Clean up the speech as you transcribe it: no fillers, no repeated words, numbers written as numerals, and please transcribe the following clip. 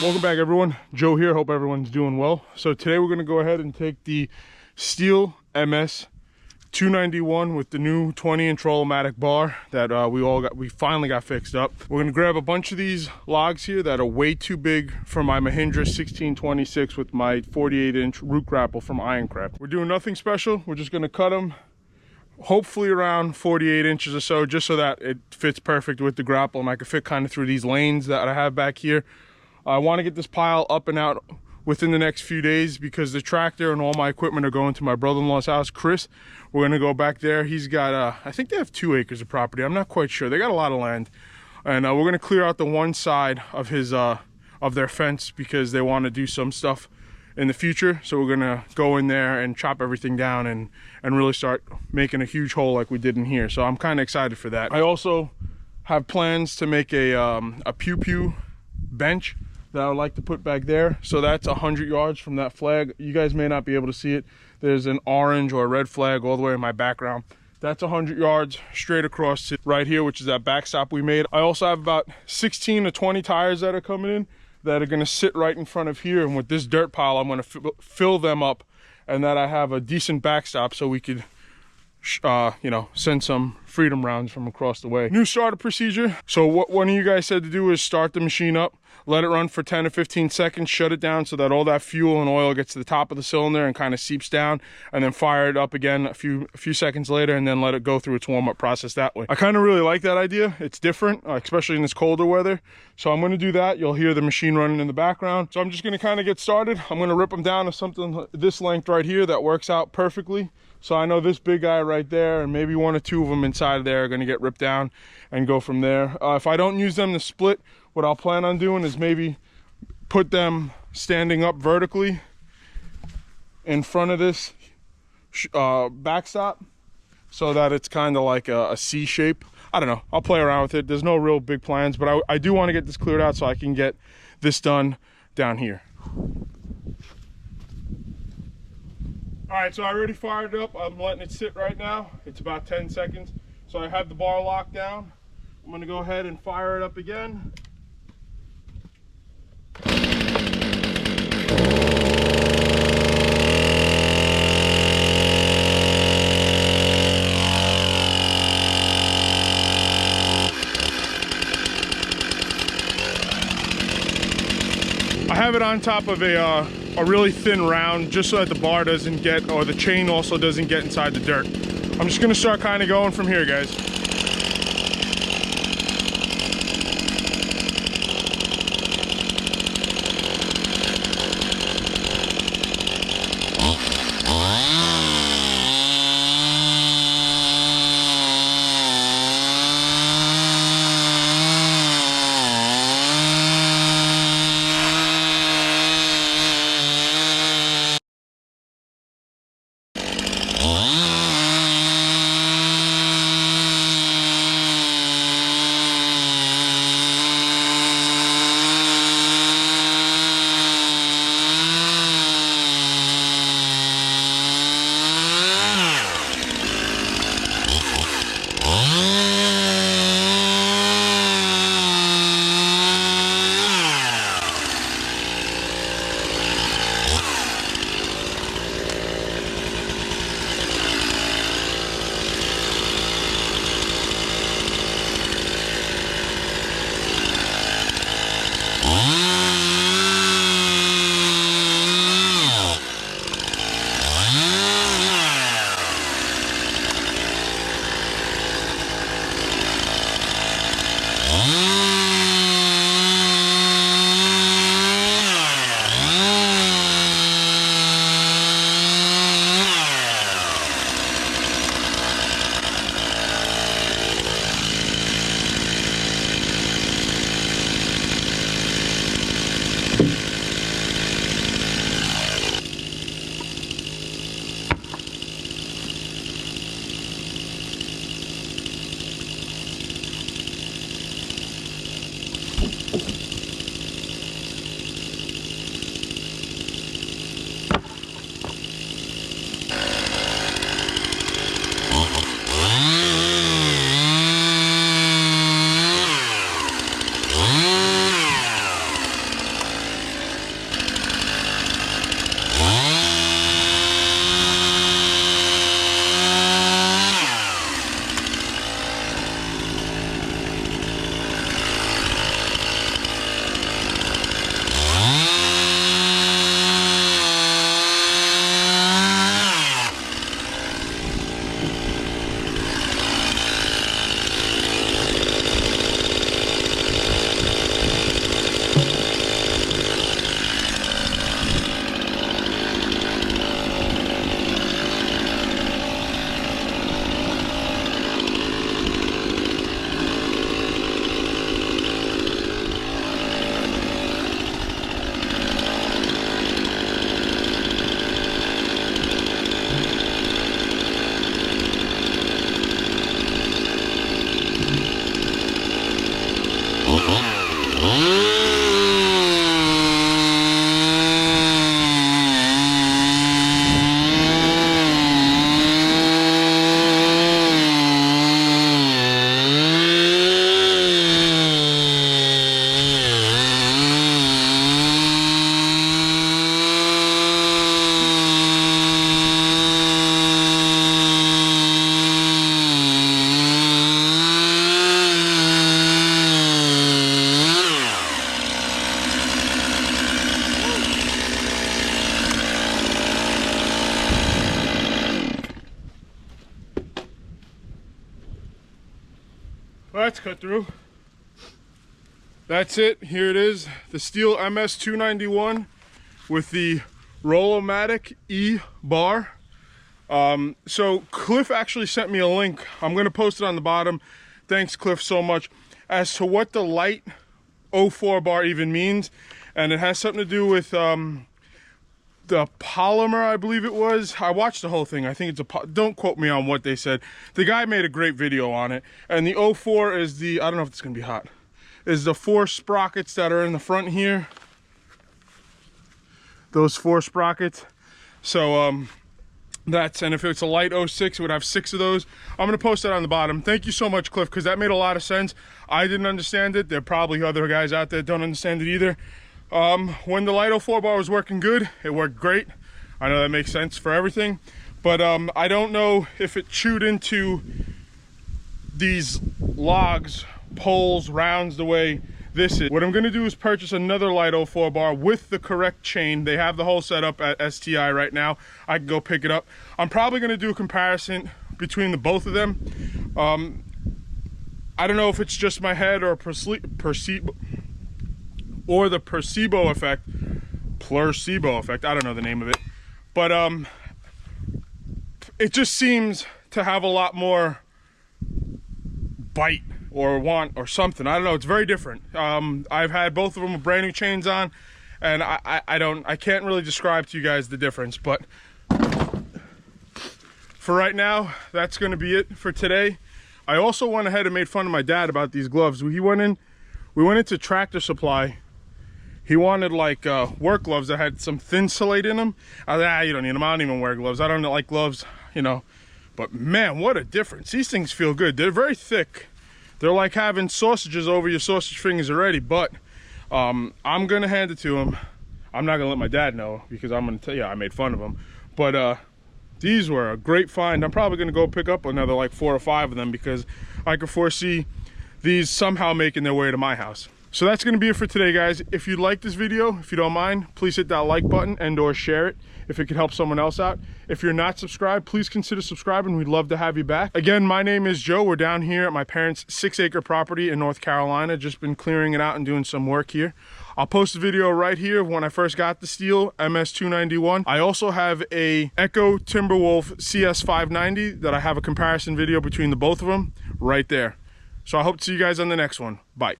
Welcome back, everyone. Joe here. Hope everyone's doing well. So today we're going to go ahead and take the STIHL MS 291 with the new 20-inch Rollomatic bar that we finally got fixed up. We're going to grab a bunch of these logs here that are way too big for my Mahindra 1626 with my 48-inch root grapple from Ironcraft. We're doing nothing special. We're just going to cut them hopefully around 48 inches or so, just so that it fits perfect with the grapple and I can fit kind of through these lanes that I have back here. I want to get this pile up and out within the next few days because the tractor and all my equipment are going to my brother-in-law's house, Chris. We're going to go back there. He's got, I think they have 2 acres of property. I'm not quite sure. They got a lot of land. And we're going to clear out the one side of his, of their fence because they want to do some stuff in the future. So we're gonna go in there and chop everything down and really start making a huge hole like we did in here. So I'm kind of excited for that. I also have plans to make a pew-pew bench that I would like to put back there. So that's 100 yards from that flag. You guys may not be able to see it. There's an orange or a red flag all the way in my background. That's 100 yards straight across to right here, which is that backstop we made. I also have about 16 to 20 tires that are coming in that are going to sit right in front of here, and with this dirt pile I'm going to fill them up, and that I have a decent backstop so we could you know, send some freedom rounds from across the way. New starter procedure. So what one of you guys said to do is start the machine up, let it run for 10 to 15 seconds, shut it down so that all that fuel and oil gets to the top of the cylinder and kind of seeps down, and then fire it up again a few seconds later, and then let it go through its warm-up process that way. I kind of really like that idea. It's different, especially in this colder weather. So I'm going to do that. You'll hear the machine running in the background. So I'm just going to kind of get started. I'm going to rip them down to something this length right here that works out perfectly. So I know this big guy right there and maybe 1 or 2 of them inside of there are going to get ripped down and go from there. If I don't use them to split, what I'll plan on doing is maybe put them standing up vertically in front of this backstop so that it's kind of like a C shape. I don't know. I'll play around with it. There's no real big plans, but I do want to get this cleared out so I can get this done down here. All right, so I already fired it up. I'm letting it sit right now. It's about 10 seconds. So I have the bar locked down. I'm gonna go ahead and fire it up again. I have it on top of a really thin round just so that the bar doesn't get, or the chain also doesn't get inside the dirt. I'm just gonna start kind of going from here, guys. Well, that's cut through. That's it. Here it is, the STIHL MS291 with the Rollomatic E bar. So Cliff actually sent me a link. I'm gonna post it on the bottom. Thanks, Cliff, so much, as to what the Light04 bar even means, and it has something to do with the polymer, I believe it was. I watched the whole thing. I think it's don't quote me on what they said. The guy made a great video on it. And the 04 is the, I don't know if it's gonna be hot, is the 4 sprockets that are in the front here. Those 4 sprockets. So that's, and if it's a Light 06, it would have 6 of those. I'm gonna post that on the bottom. Thank you so much, Cliff, because that made a lot of sense. I didn't understand it. There are probably other guys out there that don't understand it either. When the Light04 bar was working good, it worked great. I know that makes sense for everything, but I don't know if it chewed into these logs, poles, rounds the way this is. What I'm gonna do is purchase another Light04 bar with the correct chain. They have the whole setup at STI right now. I can go pick it up. I'm probably gonna do a comparison between the both of them. I don't know if it's just my head or the placebo effect, I don't know the name of it, but it just seems to have a lot more bite or want or something. I don't know, it's very different. I've had both of them with brand new chains on, and I can't really describe to you guys the difference, but for right now, that's gonna be it for today. I also went ahead and made fun of my dad about these gloves. We went into Tractor Supply. He wanted like work gloves that had some thin slate in them. I was like, you don't need them. I don't even wear gloves. I don't like gloves, you know. But man, what a difference. These things feel good. They're very thick. They're like having sausages over your sausage fingers already, but I'm gonna hand it to him. I'm not gonna let my dad know because I'm gonna tell you I made fun of him. But these were a great find. I'm probably gonna go pick up another like 4 or 5 of them because I could foresee these somehow making their way to my house. So that's gonna be it for today, guys. If you like this video, if you don't mind, please hit that like button and or share it if it could help someone else out. If you're not subscribed, please consider subscribing. We'd love to have you back. Again, my name is Joe. We're down here at my parents' 6-acre property in North Carolina. Just been clearing it out and doing some work here. I'll post a video right here of when I first got the STIHL MS291. I also have a Echo Timberwolf CS590 that I have a comparison video between the both of them right there. So I hope to see you guys on the next one. Bye.